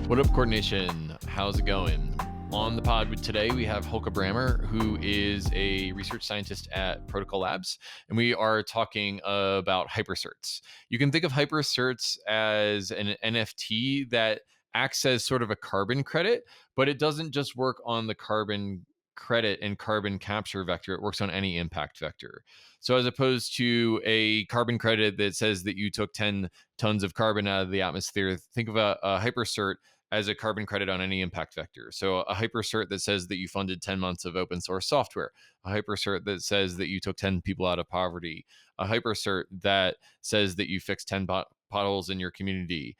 What up, Coordination? How's it going? On the pod today, we have Holke Brammer, who is a research scientist at Protocol Labs, and we are talking about Hypercerts. You can think of Hypercerts as an NFT that acts as sort of a carbon credit, but it doesn't just work on the carbon credit and carbon capture vector. It works on any impact vector. So as opposed to a carbon credit that says that you took 10 tons of carbon out of the atmosphere, think of a Hypercert as a carbon credit on any impact vector. So a Hypercert that says that you funded 10 months of open source software, a Hypercert that says that you took 10 people out of poverty, a Hypercert that says that you fixed 10 potholes in your community.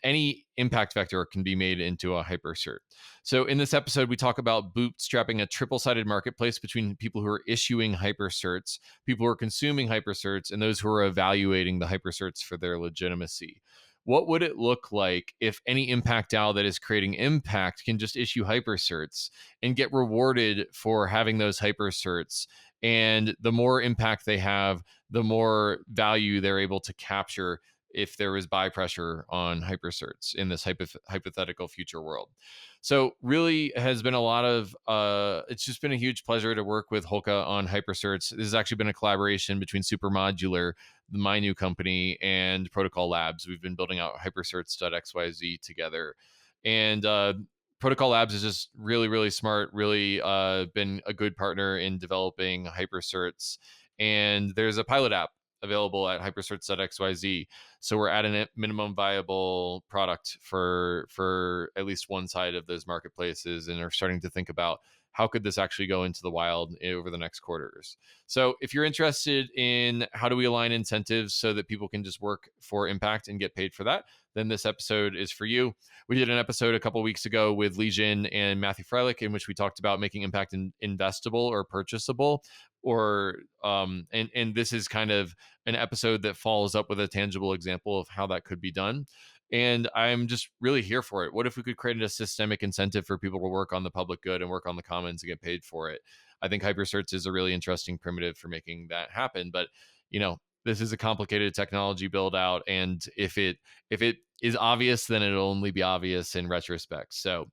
Any impact vector can be made into a Hypercert. So in this episode, we talk about bootstrapping a triple-sided marketplace between people who are issuing Hypercerts, people who are consuming Hypercerts, and those who are evaluating the Hypercerts for their legitimacy. What would it look like if any impact DAO that is creating impact can just issue Hypercerts and get rewarded for having those Hypercerts? And the more impact they have, the more value they're able to capture if there was buy pressure on Hypercerts in this hypothetical future world. So really has been a lot of, it's just been a huge pleasure to work with Holke on Hypercerts. This has actually been a collaboration between Supermodular, my new company, and Protocol Labs. We've been building out Hypercerts.xyz together. And Protocol Labs is just really, really smart, really been a good partner in developing Hypercerts. And there's a pilot app available at Hypercerts.xyz. So we're at a minimum viable product for at least one side of those marketplaces, and are starting to think about how could this actually go into the wild over the next quarters. So if you're interested in how do we align incentives so that people can just work for impact and get paid for that, then this episode is for you. We did an episode a couple of weeks ago with Legion and Matthew Freilich in which we talked about making impact investable or purchasable, or and this is kind of an episode that follows up with a tangible example of how that could be done. And I'm just really here for it. What if we could create a systemic incentive for people to work on the public good and work on the commons and get paid for it? I think Hypercerts is a really interesting primitive for making that happen. But, you know, this is a complicated technology build out. And if it is obvious, then it'll only be obvious in retrospect. So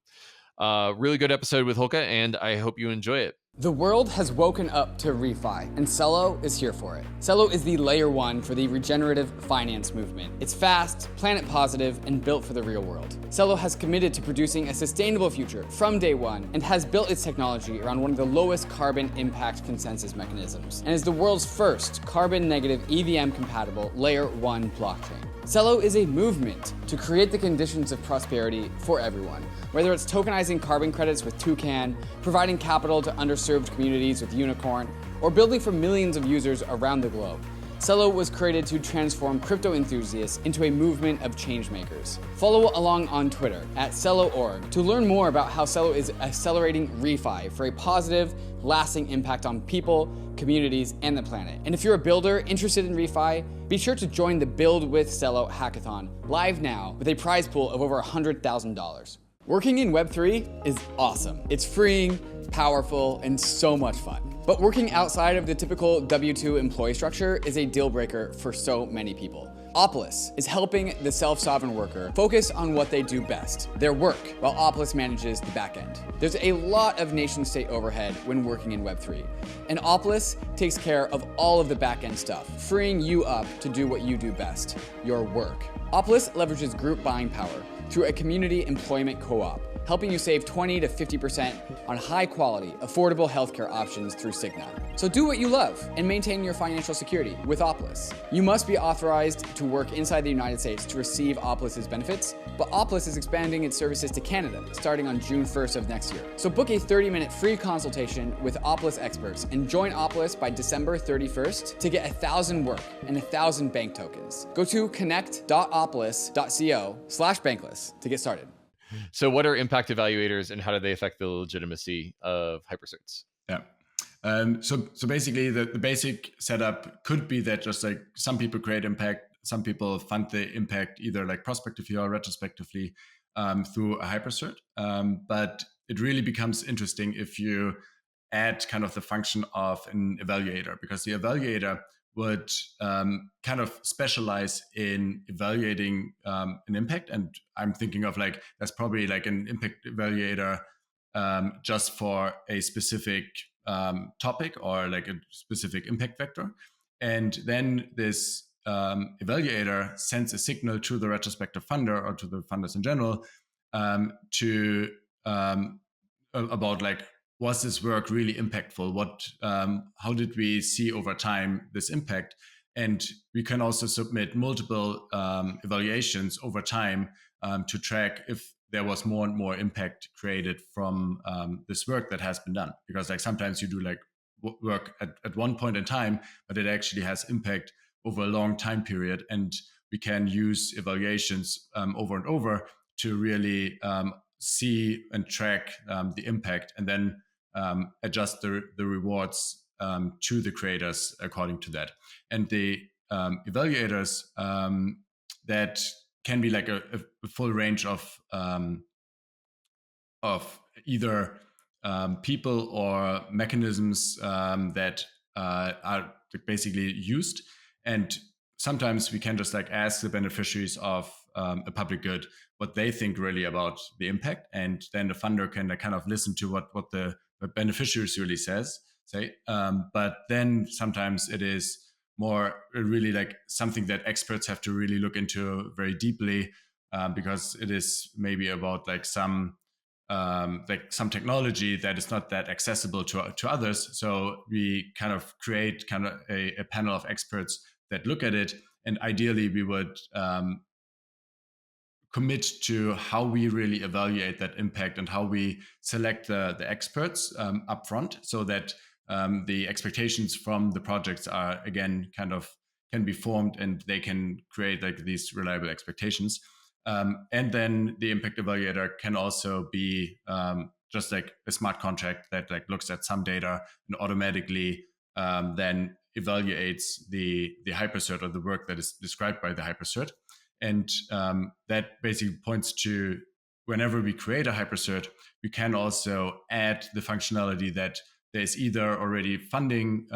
really good episode with Holke, and I hope you enjoy it. The world has woken up to refi, and CELO is here for it. CELO is the layer one for the regenerative finance movement. It's fast, planet positive, and built for the real world. CELO has committed to producing a sustainable future from day one, and has built its technology around one of the lowest carbon impact consensus mechanisms, and is the world's first carbon negative EVM compatible layer one blockchain. CELO is a movement to create the conditions of prosperity for everyone, whether it's tokenizing carbon credits with Toucan, providing capital to underserved communities with Unicorn, or building for millions of users around the globe. CELO was created to transform crypto enthusiasts into a movement of change makers. Follow along on Twitter at CELO.org to learn more about how CELO is accelerating refi for a positive, lasting impact on people, communities, and the planet. And if you're a builder interested in refi, be sure to join the Build with CELO hackathon live now with a prize pool of over $100,000. Working in Web3 is awesome. It's freeing, powerful, and so much fun. But working outside of the typical W-2 employee structure is a deal breaker for so many people. OPOLIS is helping the self-sovereign worker focus on what they do best, their work, while OPOLIS manages the back end. There's a lot of nation-state overhead when working in Web3, and OPOLIS takes care of all of the back end stuff, freeing you up to do what you do best, your work. OPOLIS leverages group buying power through a community employment co-op, helping you save 20 to 50% on high-quality, affordable healthcare options through Cigna. So do what you love and maintain your financial security with OPOLIS. You must be authorized to work inside the United States to receive OPOLIS's benefits, but OPOLIS is expanding its services to Canada starting on June 1st of next year. So book a 30-minute free consultation with OPOLIS experts and join OPOLIS by December 31st to get 1,000 work and 1,000 bank tokens. Go to connect.opolis.co/bankless to get started. So what are impact evaluators, and how do they affect the legitimacy of Hypercerts? Yeah. So basically the basic setup could be that just like some people create impact, some people fund the impact either like prospectively or retrospectively through a Hypercert. But it really becomes interesting if you add kind of the function of an evaluator, because the evaluator would kind of specialize in evaluating an impact. And I'm thinking of like, that's probably like an impact evaluator just for a specific topic or like a specific impact vector. And then this evaluator sends a signal to the retrospective funder or to the funders in general to about like, was this work really impactful? How did we see over time this impact? And we can also submit multiple evaluations over time to track if there was more and more impact created from this work that has been done. Because like sometimes you do like work at one point in time, but it actually has impact over a long time period. And we can use evaluations over and over to really see and track the impact, and then adjust the rewards to the creators according to that. And the evaluators that can be like a full range of either people or mechanisms that are basically used. And sometimes we can just like ask the beneficiaries of a public good what they think really about the impact, and then the funder can kind of listen to what the beneficiaries really say. But then sometimes it is more really like something that experts have to really look into very deeply, because it is maybe about like some technology that is not that accessible to others. So we kind of create kind of a panel of experts that look at it, and ideally we would commit to how we really evaluate that impact and how we select the experts upfront, so that the expectations from the projects are again kind of can be formed and they can create like these reliable expectations. And then the impact evaluator can also be just like a smart contract that like looks at some data and automatically then evaluates the hypercert or the work that is described by the hypercert. And that basically points to whenever we create a hypercert, we can also add the functionality that there's either already funding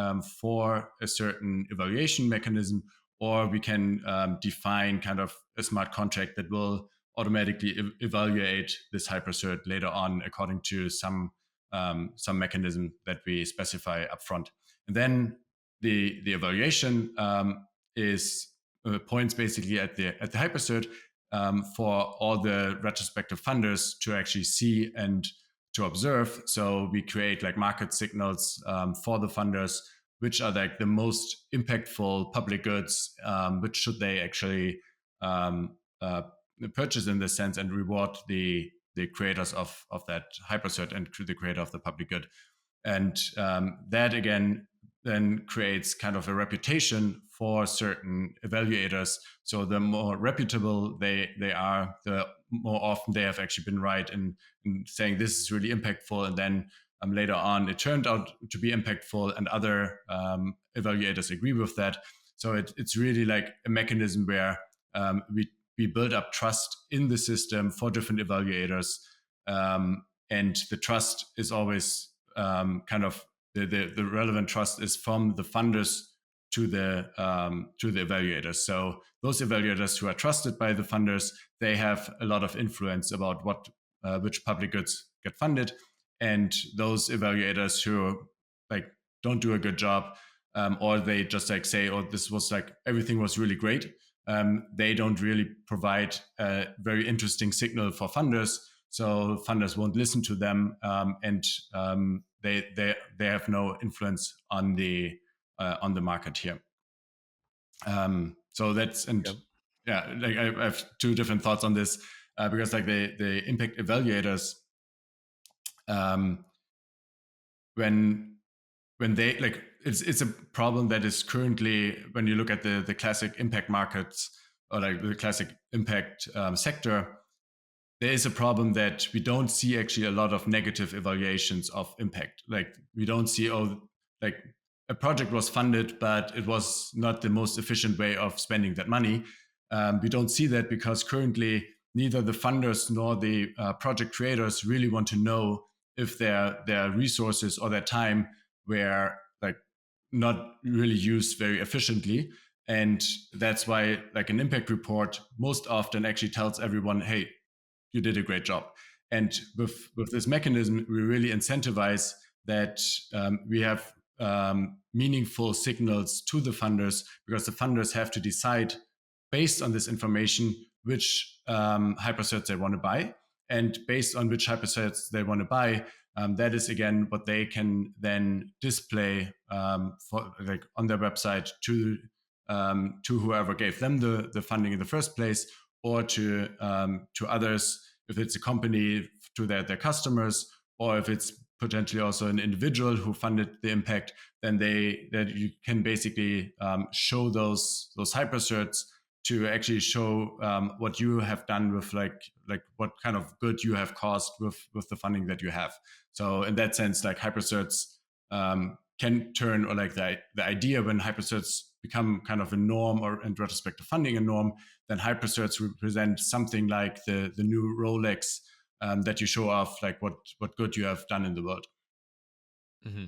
for a certain evaluation mechanism, or we can define kind of a smart contract that will automatically evaluate this hypercert later on according to some mechanism that we specify upfront. And then the evaluation is points basically at the hypercert for all the retrospective funders to actually see and to observe. So we create like market signals for the funders, which are like the most impactful public goods, which should they actually purchase in this sense, and reward the creators of that hypercert and the creator of the public good. And that again then creates kind of a reputation for certain evaluators. So the more reputable they are, the more often they have actually been right in saying this is really impactful. And then later on, it turned out to be impactful, and other evaluators agree with that. So it's really like a mechanism where we build up trust in the system for different evaluators. And the trust is always kind of the relevant trust is from the funders to the evaluators. So those evaluators who are trusted by the funders, they have a lot of influence about which public goods get funded. And those evaluators who like don't do a good job, or they just like say, oh, this was like everything was really great, they don't really provide a very interesting signal for funders. So funders won't listen to them, and they have no influence on the market here. So that's yeah, like I have two different thoughts on this because like the impact evaluators, when they like it's a problem that is currently, when you look at the classic impact markets or like the classic impact sector, there is a problem that we don't see actually a lot of negative evaluations of impact. Like we don't see, like a project was funded, but it was not the most efficient way of spending that money. We don't see that because currently neither the funders nor the project creators really want to know if their resources or their time were like not really used very efficiently. And that's why like an impact report most often actually tells everyone, hey, you did a great job. And with this mechanism, we really incentivize that we have meaningful signals to the funders, because the funders have to decide based on this information which hypercerts they want to buy. And based on which hypercerts they want to buy, that is again what they can then display for like on their website to whoever gave them the funding in the first place, or to others if it's a company, to their customers, or if it's potentially also an individual who funded the impact, then that you can basically show those hypercerts to actually show what you have done with like what kind of good you have caused with the funding that you have. So in that sense, like hypercerts can turn, or like the idea when hypercerts become kind of a norm, or in retrospective funding a norm, then hypercerts represent something like the new Rolex that you show off like what good you have done in the world. Mm-hmm.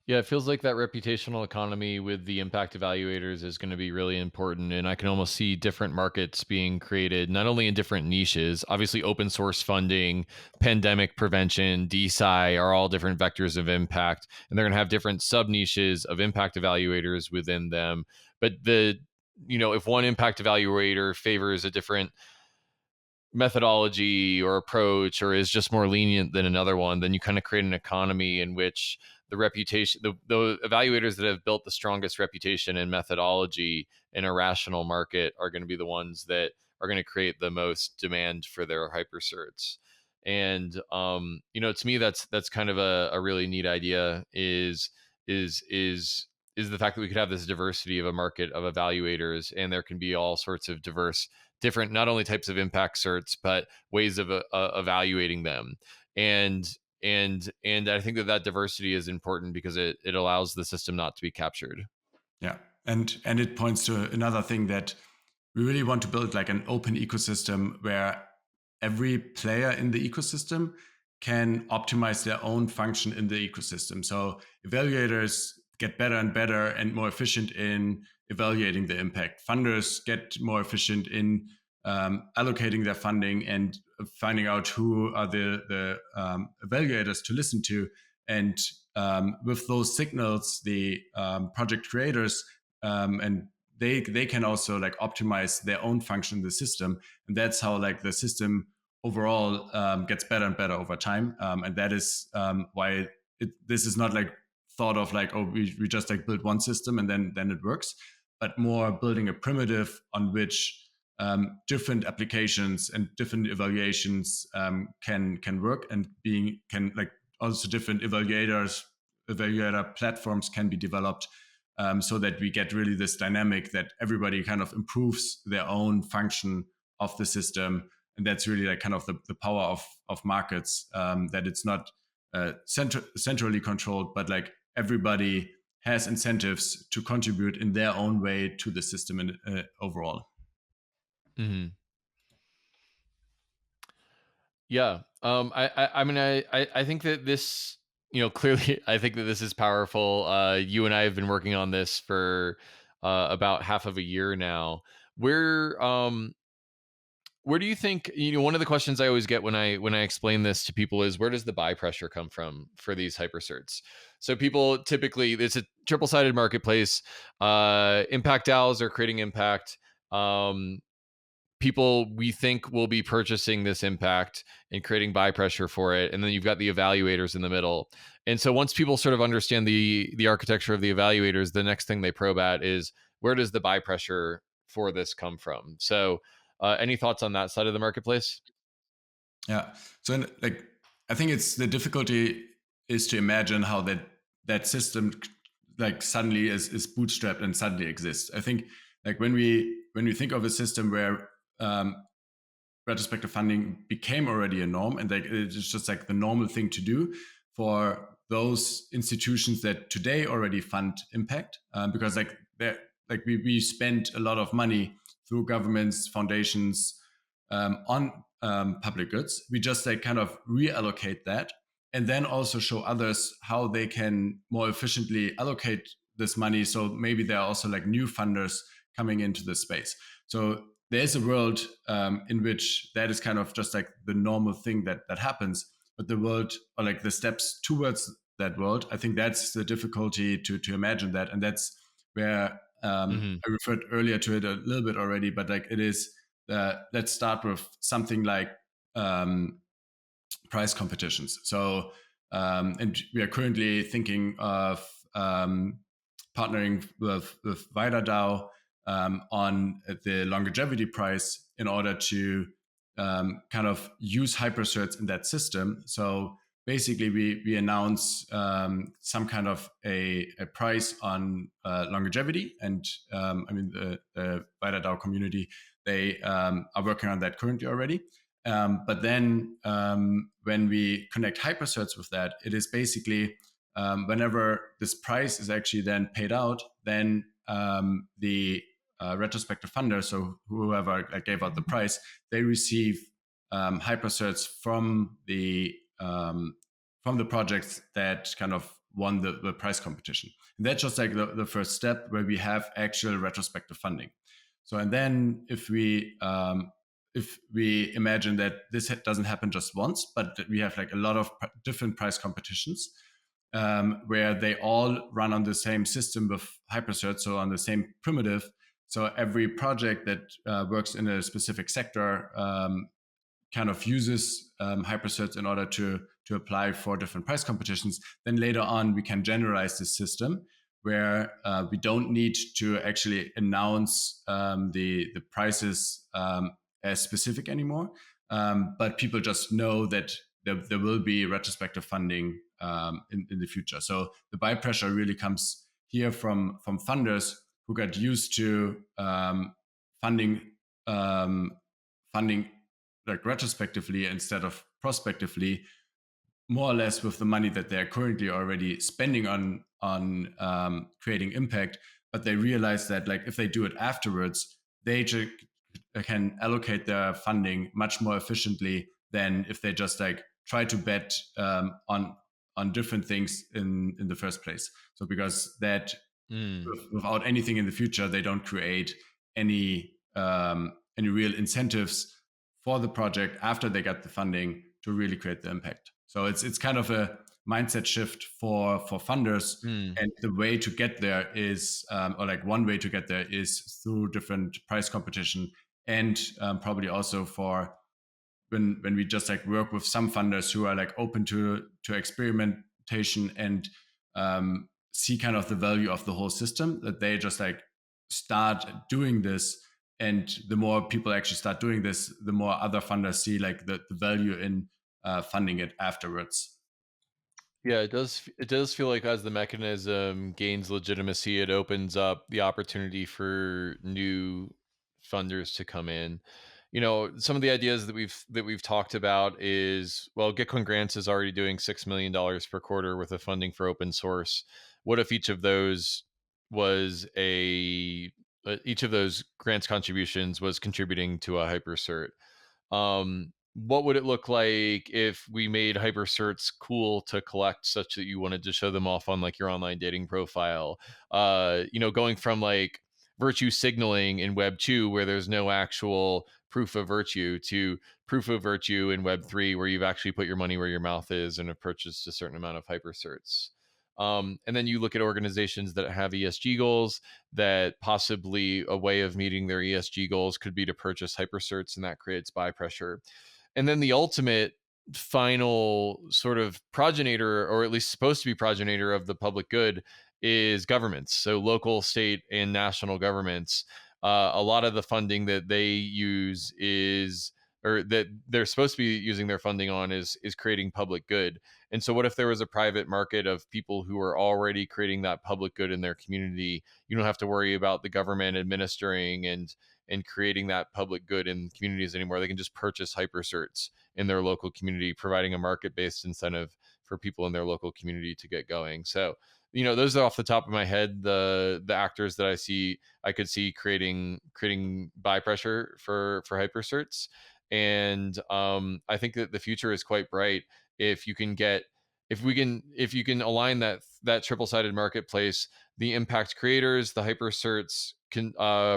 Yeah, it feels like that reputational economy with the impact evaluators is going to be really important. And I can almost see different markets being created, not only in different niches, obviously open source funding, pandemic prevention, DeSci are all different vectors of impact. And they're going to have different sub niches of impact evaluators within them. But if one impact evaluator favors a different methodology or approach, or is just more lenient than another one, then you kind of create an economy in which the reputation, the evaluators that have built the strongest reputation and methodology in a rational market are going to be the ones that are going to create the most demand for their hypercerts. And to me, that's kind of a really neat idea. Is the fact that we could have this diversity of a market of evaluators, and there can be all sorts of diverse different, not only types of impact certs, but ways of evaluating them. And I think that diversity is important because it allows the system not to be captured. Yeah, and it points to another thing, that we really want to build like an open ecosystem where every player in the ecosystem can optimize their own function in the ecosystem. So evaluators get better and better and more efficient in evaluating the impact. Funders get more efficient in allocating their funding and finding out who are the evaluators to listen to. And with those signals, the project creators and they can also like optimize their own function in the system, and that's how like the system overall gets better and better over time. And that is why this is not like thought of like, oh, we just like build one system and then it works, but more building a primitive on which different applications and different evaluations can work, and can like also different evaluator platforms can be developed, so that we get really this dynamic that everybody kind of improves their own function of the system. And that's really like kind of the power of markets, that it's not centrally controlled, but like everybody has incentives to contribute in their own way to the system overall. Mm-hmm. Yeah. I mean, I think that this, clearly, I think that this is powerful. You and I have been working on this for about half of a year now. Where do you think, one of the questions I always get when I explain this to people is, where does the buy pressure come from for these hypercerts? So people typically, it's a triple-sided marketplace. Impact DAOs are creating impact. People we think will be purchasing this impact and creating buy pressure for it, and then you've got the evaluators in the middle. And so once people sort of understand the architecture of the evaluators, the next thing they probe at is, where does the buy pressure for this come from? So any thoughts on that side of the marketplace? Yeah, so like I think it's the difficulty is to imagine how that system like suddenly is bootstrapped and suddenly exists. I think like when we think of a system where retrospective funding became already a norm, and like it's just like the normal thing to do for those institutions that today already fund impact, because like we spend a lot of money through governments, foundations, on public goods. We just like kind of reallocate that and then also show others how they can more efficiently allocate this money. So maybe there are also like new funders coming into this space. So there's a world in which that is kind of just like the normal thing that happens, but the world, or like the steps towards that world, I think that's the difficulty to imagine that. And that's where I referred earlier to it a little bit already, but like it is, let's start with something like price competitions. So, and we are currently thinking of partnering with VidaDAO on the longevity price in order to kind of use hypercerts in that system. So basically, we announce some kind of a price on longevity, and I mean the VidaDAO community, they are working on that currently already. But then when we connect hypercerts with that, it is basically whenever this price is actually then paid out, then the retrospective funder, so whoever gave out the price, they receive hypercerts from the projects that kind of won the price competition. And that's just like the first step where we have actual retrospective funding. So, and then if we imagine that this doesn't happen just once, but that we have like a lot of different price competitions where they all run on the same system with hypercerts, so on the same primitive. So every project that works in a specific sector kind of uses hypercerts in order to apply for different price competitions. Then later on, we can generalize this system where we don't need to actually announce the prices as specific anymore, but people just know that there will be retrospective funding in the future. So the buy pressure really comes here from funders who got used to funding like retrospectively instead of prospectively, more or less with the money that they're currently already spending on creating impact. But they realize that like if they do it afterwards, they can allocate their funding much more efficiently than if they just like try to bet on different things in the first place. So because that without anything in the future, they don't create any real incentives for the project after they got the funding to really create the impact. So it's kind of a mindset shift for funders, and the way to get there is, or like one way to get there is through different price competition, and probably also for when we just like work with some funders who are like open to experimentation and see kind of the value of the whole system, that they just like start doing this. And the more people actually start doing this, the more other funders see like the value in funding it afterwards. Yeah, it does. It does feel like as the mechanism gains legitimacy, it opens up the opportunity for new funders to come in. Some of the ideas that we've talked about is, well, Gitcoin Grants is already doing $6 million per quarter worth of funding for open source. What if each of those was each of those grants contributions was contributing to a hypercert? What would it look like if we made hypercerts cool to collect, such that you wanted to show them off on like your online dating profile? Going from like virtue signaling in Web 2, where there's no actual proof of virtue, to proof of virtue in Web 3, where you've actually put your money where your mouth is and have purchased a certain amount of hypercerts. And then you look at organizations that have ESG goals, that possibly a way of meeting their ESG goals could be to purchase hypercerts, and that creates buy pressure. And then the ultimate final sort of progenitor, or at least supposed to be progenitor of the public good, is governments. So local, state, and national governments. A lot of the funding that they use is, or that they're supposed to be using their funding on, is creating public good. And so what if there was a private market of people who are already creating that public good in their community? You don't have to worry about the government administering and creating that public good in communities anymore. They can just purchase hypercerts in their local community, providing a market-based incentive for people in their local community to get going. So, those are off the top of my head, the actors that I could see creating buy pressure for hypercerts. And I think that the future is quite bright if you can get if you can align that triple-sided marketplace, the impact creators, the Hypercerts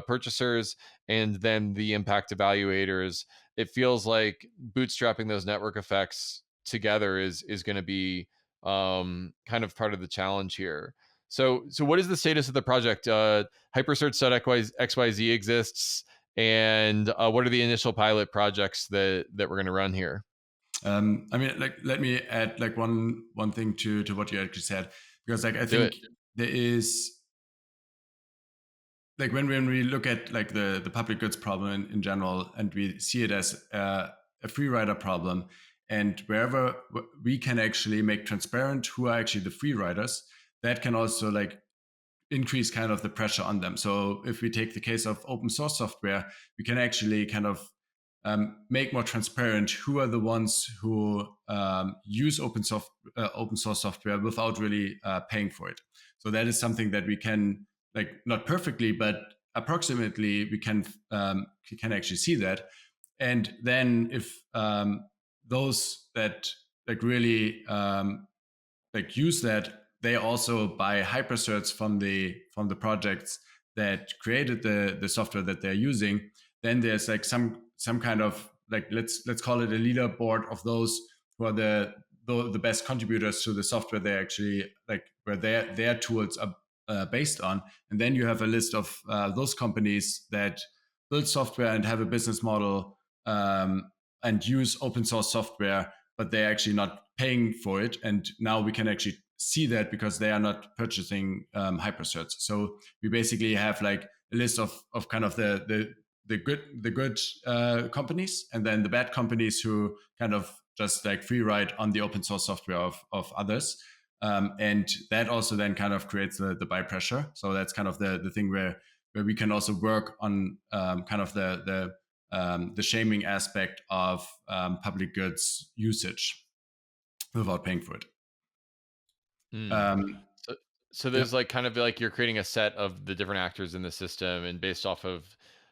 purchasers, and then the impact evaluators, it feels like bootstrapping those network effects together is going to be kind of part of the challenge here. So what is the status of the project? Hypercerts.xyz exists, and what are the initial pilot projects that we're going to run here? I mean, like, let me add like one thing to what you actually said, because like I Do think it. there is, like, when we look at like the public goods problem in general, and we see it as a free rider problem, and wherever we can actually make transparent who are actually the free riders, that can also like increase kind of the pressure on them. So if we take the case of open source software, we can actually kind of make more transparent who are the ones who use open source software without really paying for it. So that is something that we can, like, not perfectly, but approximately we can actually see that. And then if those that like really like use that, they also buy Hypercerts from the projects that created the software that they're using, then there's like some kind of, like, let's call it a leaderboard of those who are the best contributors to the software they actually, like, where their tools are based on. And then you have a list of those companies that build software and have a business model and use open source software, but they're actually not paying for it. And now we can actually see that because they are not purchasing Hypercerts. So we basically have like a list of kind of the good companies, and then the bad companies who kind of just like free ride on the open source software of others. And that also then kind of creates the buy pressure. So that's kind of the thing where we can also work on kind of the shaming aspect of public goods usage without paying for it. So there's like kind of like you're creating a set of the different actors in the system, and based off of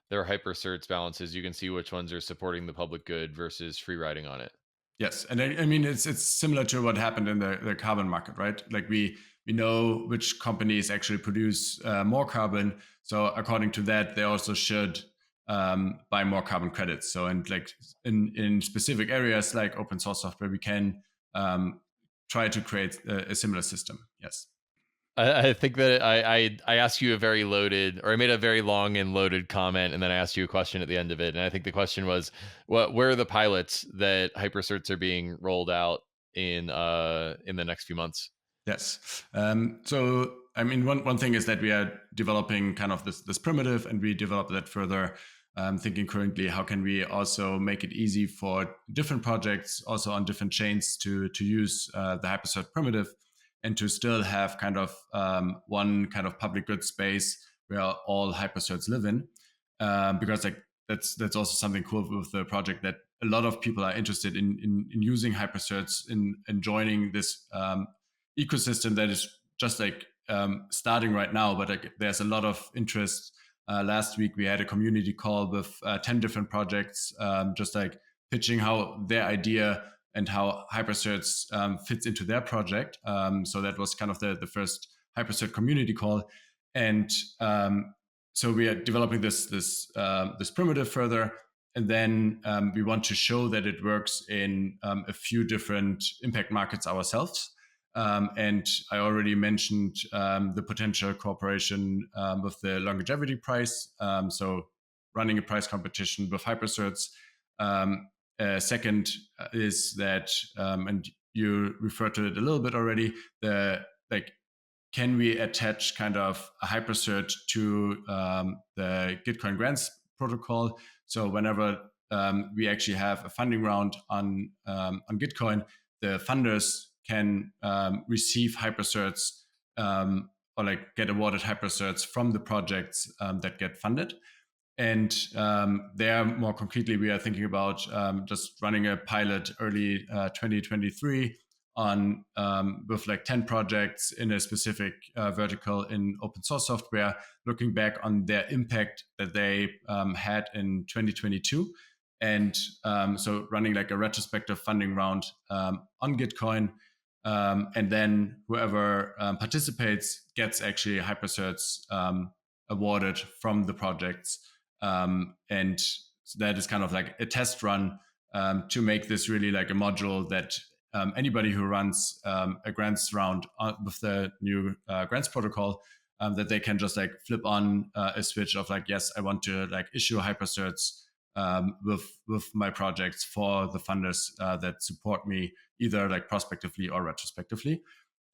their Hypercerts balances, you can see which ones are supporting the public good versus free riding on it. Yes, and I mean it's similar to what happened in the carbon market, right? Like we know which companies actually produce more carbon, so according to that, they also should buy more carbon credits. So, and like in specific areas like open source software, we can try to create a similar system. Yes. I think that I asked you a very loaded, or I made a very long and loaded comment, and then I asked you a question at the end of it. And I think the question was, where are the pilots that Hypercerts are being rolled out in the next few months? Yes. So, I mean, one thing is that we are developing kind of this primitive, and we develop that further. Thinking currently, how can we also make it easy for different projects, also on different chains, to use the Hypercert primitive, and to still have kind of one kind of public good space where all Hypercerts live in, because like that's also something cool with the project, that a lot of people are interested in using Hypercerts, in joining this ecosystem that is just like starting right now, but like there's a lot of interest. Last week we had a community call with 10 different projects, just like pitching how their idea and how Hypercerts fits into their project. So that was kind of the first Hypercert community call, and so we are developing this primitive further, and then we want to show that it works in a few different impact markets ourselves. And I already mentioned the potential cooperation with the longevity price. So running a price competition with Hypercerts. Second is that, and you referred to it a little bit already, can we attach kind of a Hypercert to the Gitcoin grants protocol? So whenever we actually have a funding round on Gitcoin, the funders can receive Hypercerts or like get awarded Hypercerts from the projects that get funded. And there, more concretely, we are thinking about just running a pilot early 2023 on with like 10 projects in a specific vertical in open source software, looking back on their impact that they had in 2022. And so running like a retrospective funding round on Gitcoin, And then whoever participates gets actually Hypercerts awarded from the projects. And that is kind of like a test run to make this really like a module that anybody who runs a grants round with the new grants protocol, that they can just like flip on a switch of like, yes, I want to like issue Hypercerts with my projects for the funders that support me either like prospectively or retrospectively.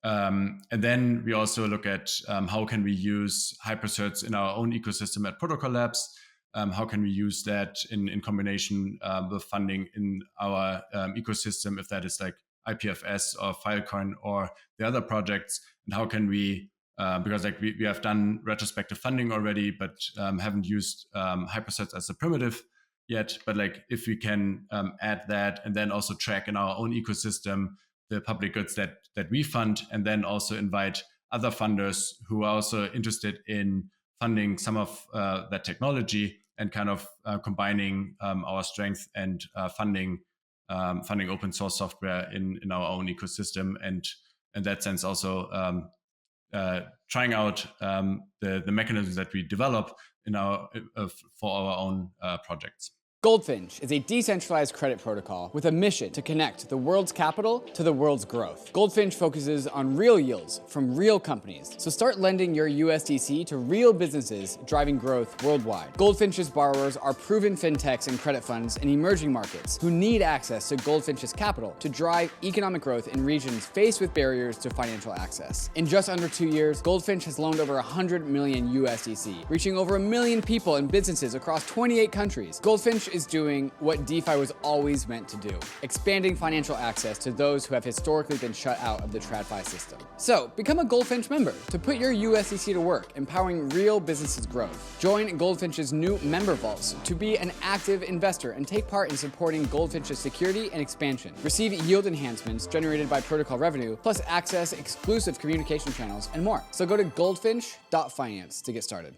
And then we also look at how can we use Hypercerts in our own ecosystem at Protocol Labs. How can we use that in combination with funding in our ecosystem, if that is like IPFS or Filecoin or the other projects, and how can we, because like we have done retrospective funding already, but haven't used Hypercerts as a primitive yet. But like if we can add that and then also track in our own ecosystem the public goods that we fund, and then also invite other funders who are also interested in funding some of that technology, and kind of combining our strength and funding open source software in our own ecosystem, and in that sense also trying out the mechanisms that we develop in our for our own projects. Goldfinch is a decentralized credit protocol with a mission to connect the world's capital to the world's growth. Goldfinch focuses on real yields from real companies, so start lending your USDC to real businesses driving growth worldwide. Goldfinch's borrowers are proven fintechs and credit funds in emerging markets who need access to Goldfinch's capital to drive economic growth in regions faced with barriers to financial access. In just under 2 years, Goldfinch has loaned over 100 million USDC, reaching over 1 million people and businesses across 28 countries. Goldfinch is doing what DeFi was always meant to do, expanding financial access to those who have historically been shut out of the TradFi system. So, become a Goldfinch member to put your USDC to work, empowering real businesses' growth. Join Goldfinch's new member vaults to be an active investor and take part in supporting Goldfinch's security and expansion. Receive yield enhancements generated by protocol revenue, plus access exclusive communication channels and more. So go to goldfinch.finance to get started.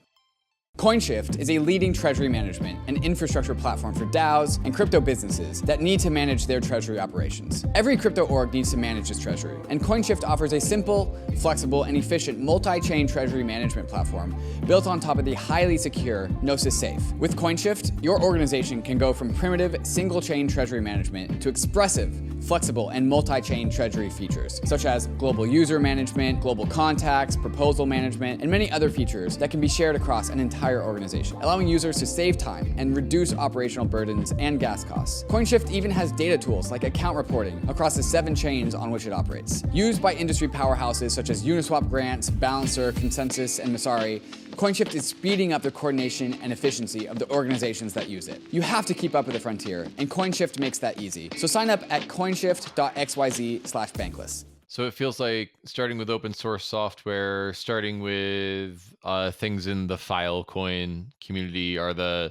COINSHIFT is a leading treasury management and infrastructure platform for DAOs and crypto businesses that need to manage their treasury operations. Every crypto org needs to manage its treasury, and COINSHIFT offers a simple, flexible, and efficient multi-chain treasury management platform built on top of the highly secure Gnosis Safe. With COINSHIFT, your organization can go from primitive single-chain treasury management to expressive, flexible, and multi-chain treasury features, such as global user management, global contacts, proposal management, and many other features that can be shared across an entire organization, allowing users to save time and reduce operational burdens and gas costs. COINSHIFT even has data tools like account reporting across the 7 chains on which it operates. Used by industry powerhouses such as Uniswap Grants, Balancer, Consensus, and Masari, COINSHIFT is speeding up the coordination and efficiency of the organizations that use it. You have to keep up with the frontier, and COINSHIFT makes that easy. So sign up at COINSHIFT.xyz/Bankless. So it feels like starting with open source software, starting with things in the Filecoin community are the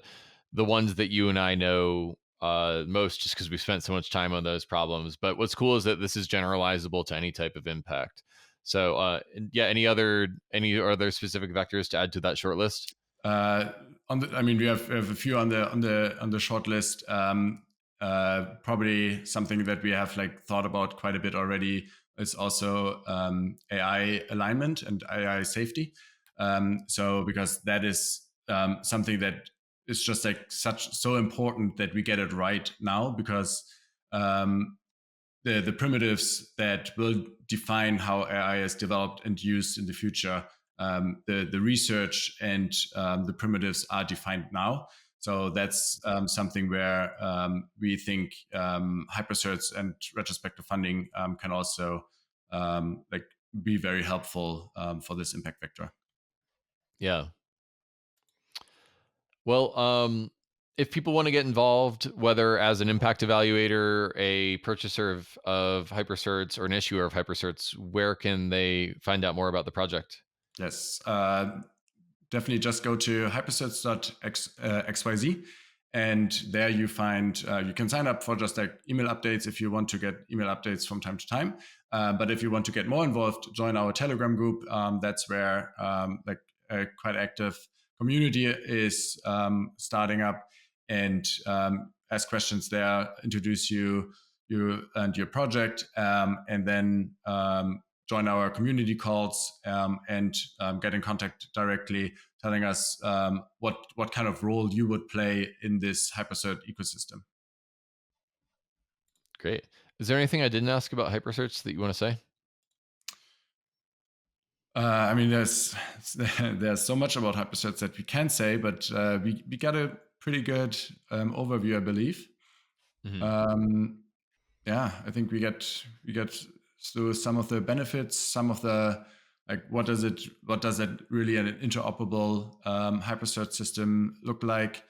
ones that you and I know most, just because we spent so much time on those problems. But what's cool is that this is generalizable to any type of impact. So yeah, any other specific vectors to add to that short list? We have a few on the short list. Probably something that we have like thought about quite a bit already is also AI alignment and AI safety. So because that is something that is just like so important that we get it right now, because the primitives that will define how AI is developed and used in the future, the research and the primitives are defined now. So that's something where we think Hypercerts and retrospective funding can also be very helpful for this impact vector. Yeah. Well, if people want to get involved, whether as an impact evaluator, a purchaser of Hypercerts, or an issuer of Hypercerts, where can they find out more about the project? Yes, definitely just go to Hypercerts.xyz, and there you find you can sign up for just like email updates if you want to get email updates from time to time. But if you want to get more involved, join our Telegram group. That's where like a quite active community is starting up, and ask questions there, introduce you your project, and then join our community calls and get in contact directly, telling us what kind of role you would play in this Hypercert ecosystem. Great. Is there anything I didn't ask about Hypercerts that you want to say? I mean, there's so much about Hypercerts that we can say, but we got a pretty good overview, I believe. Mm-hmm. Yeah, I think we get through some of the benefits, some of the like what does it really an interoperable Hypercert system look like?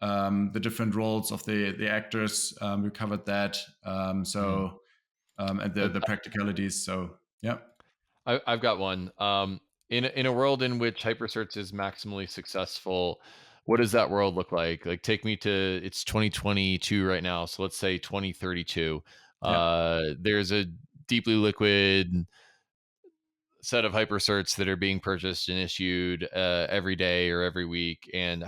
The different roles of the actors, we covered that. And the practicalities. So yeah. I've got one. In a world in which Hypercerts is maximally successful, what does that world look like? Like, take me to, it's 2022 right now, so let's say 2032. Yeah. There's a deeply liquid set of Hypercerts that are being purchased and issued every day or every week. And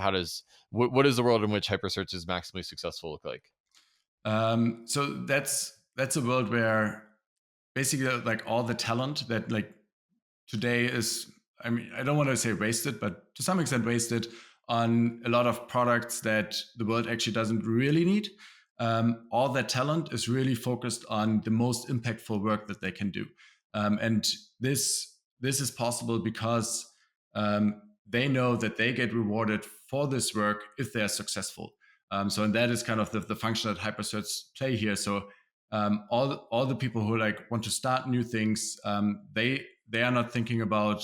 what does the world in which Hypercerts is maximally successful look like? So that's a world where basically like all the talent that like today is, I mean, I don't want to say wasted, but to some extent wasted on a lot of products that the world actually doesn't really need. All that talent is really focused on the most impactful work that they can do. And this is possible because they know that they get rewarded for this work if they are successful. And that is kind of the function that Hypercerts play here. So all the people who like want to start new things, they are not thinking about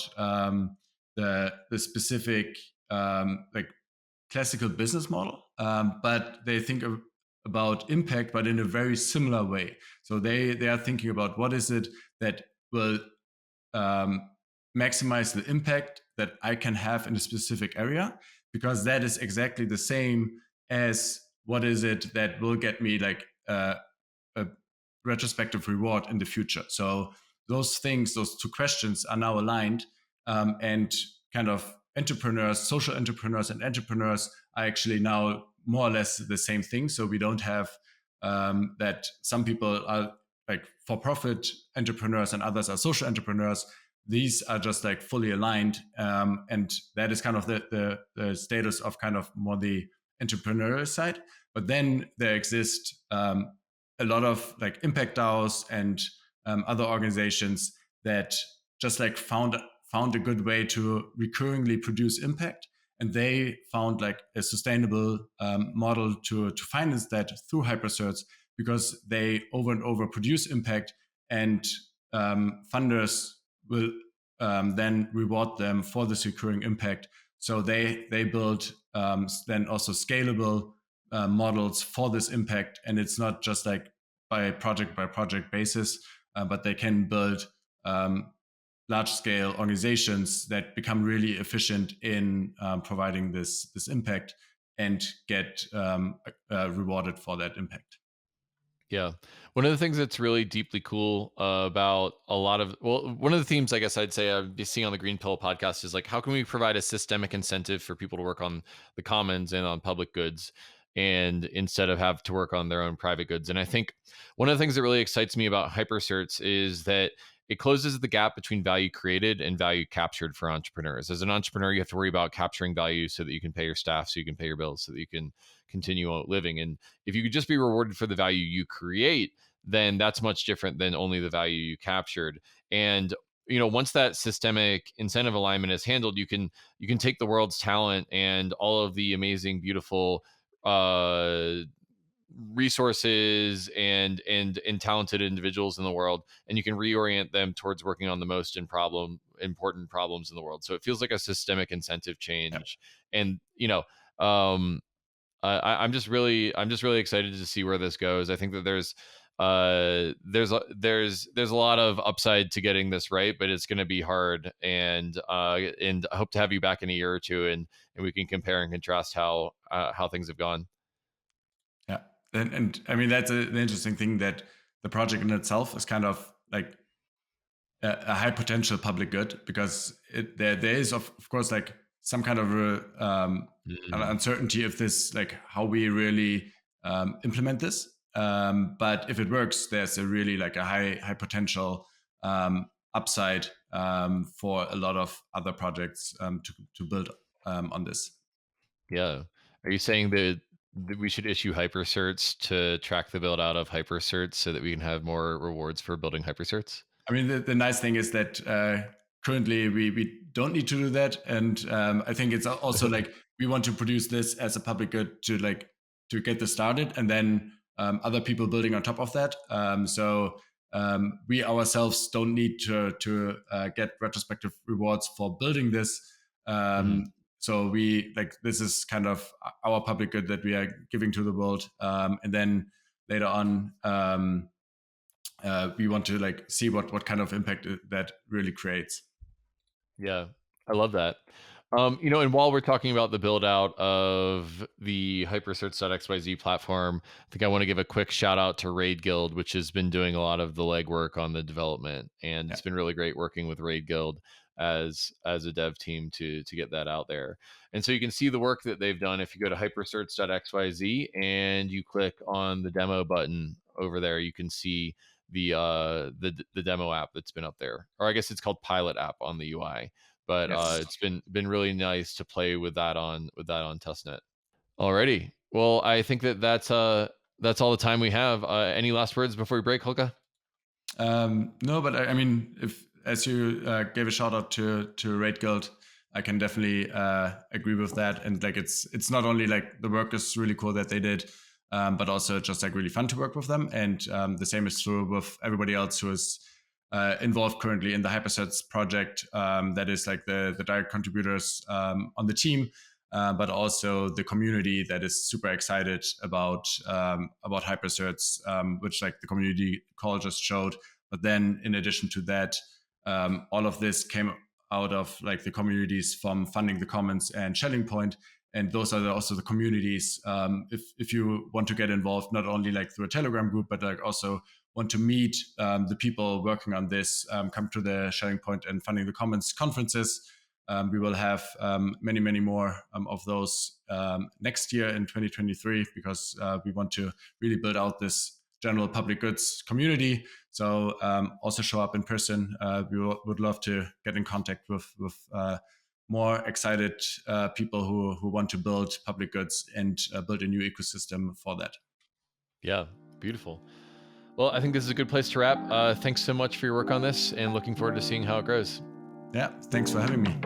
the specific like classical business model, but they think about impact, but in a very similar way. So they are thinking about what is it that will maximize the impact that I can have in a specific area, because that is exactly the same as what is it that will get me like a retrospective reward in the future. So those things, those two questions are now aligned, and kind of entrepreneurs, social entrepreneurs and entrepreneurs are actually now more or less the same thing. So we don't have that some people are like for-profit entrepreneurs and others are social entrepreneurs. These are just like fully aligned, and that is kind of the status of kind of more the entrepreneurial side. But then there exist a lot of like impact DAOs and other organizations that just like found a good way to recurringly produce impact, and they found like a sustainable model to finance that through Hypercerts, because they over and over produce impact, and funders will then reward them for this recurring impact. So they build then also scalable models for this impact, and it's not just like by project basis, but they can build large scale organizations that become really efficient in providing this impact and get rewarded for that impact. Yeah. One of the things that's really deeply cool about one of the themes I guess I'd say I've been seeing on the GreenPilled podcast is like, how can we provide a systemic incentive for people to work on the commons and on public goods, and instead of have to work on their own private goods? And I think one of the things that really excites me about Hypercerts is that it closes the gap between value created and value captured for entrepreneurs. As an entrepreneur, you have to worry about capturing value so that you can pay your staff, so you can pay your bills, so that you can continue living. And if you could just be rewarded for the value you create, then that's much different than only the value you captured. And once that systemic incentive alignment is handled, you can take the world's talent and all of the amazing, beautiful resources and talented individuals in the world, and you can reorient them towards working on the most important problems in the world. So it feels like a systemic incentive change. Yeah. And I'm just really excited to see where this goes. I think that there's a lot of upside to getting this right, but it's going to be hard. And I hope to have you back in a year or two, and we can compare and contrast how things have gone. Yeah, and I mean that's an interesting thing, that the project in itself is kind of like a high potential public good, because there is of course like some kind of an uncertainty if this, like how we really implement this. But if it works, there's a really like a high potential upside for a lot of other projects to build on this. Yeah. Are you saying that we should issue hypercerts to track the build out of hypercerts so that we can have more rewards for building hypercerts? I mean, the nice thing is that currently we don't need to do that, and I think it's also like we want to produce this as a public good to get this started, and then other people building on top of that. So we ourselves don't need to get retrospective rewards for building this. So we this is kind of our public good that we are giving to the world, and then later on. We want to see what kind of impact that really creates. Yeah, I love that. And while we're talking about the build out of the Hypercerts.xyz platform, I think I want to give a quick shout out to Raid Guild, which has been doing a lot of the legwork on the development, and it's been really great working with Raid Guild as a dev team to get that out there. And so you can see the work that they've done if you go to Hypercerts.xyz and you click on the demo button over there. You can see the demo app that's been up there, or I guess it's called Pilot app on the UI. But it's been really nice to play with that on testnet. Alrighty, well, I think that's all the time we have. Any last words before we break, Holke? No, but I mean, if as you gave a shout out to Raid Guild, I can definitely agree with that. And it's not only the work is really cool that they did, but also just really fun to work with them. And the same is true with everybody else who is involved currently in the Hypercerts project. That is the direct contributors on the team, but also the community that is super excited about Hypercerts, which the community call just showed. But then in addition to that, all of this came out of the communities from Funding the Commons and Shelling Point. And those are also the communities. If you want to get involved, not only through a Telegram group, but also want to meet the people working on this, come to the Shelling Point and Funding the Commons conferences. We will have many more of those next year in 2023, because we want to really build out this general public goods community. So also show up in person. We would love to get in contact with more excited people who want to build public goods and build a new ecosystem for that. Yeah, beautiful. Well, I think this is a good place to wrap. Thanks so much for your work on this, and looking forward to seeing how it grows. Yeah, thanks for having me.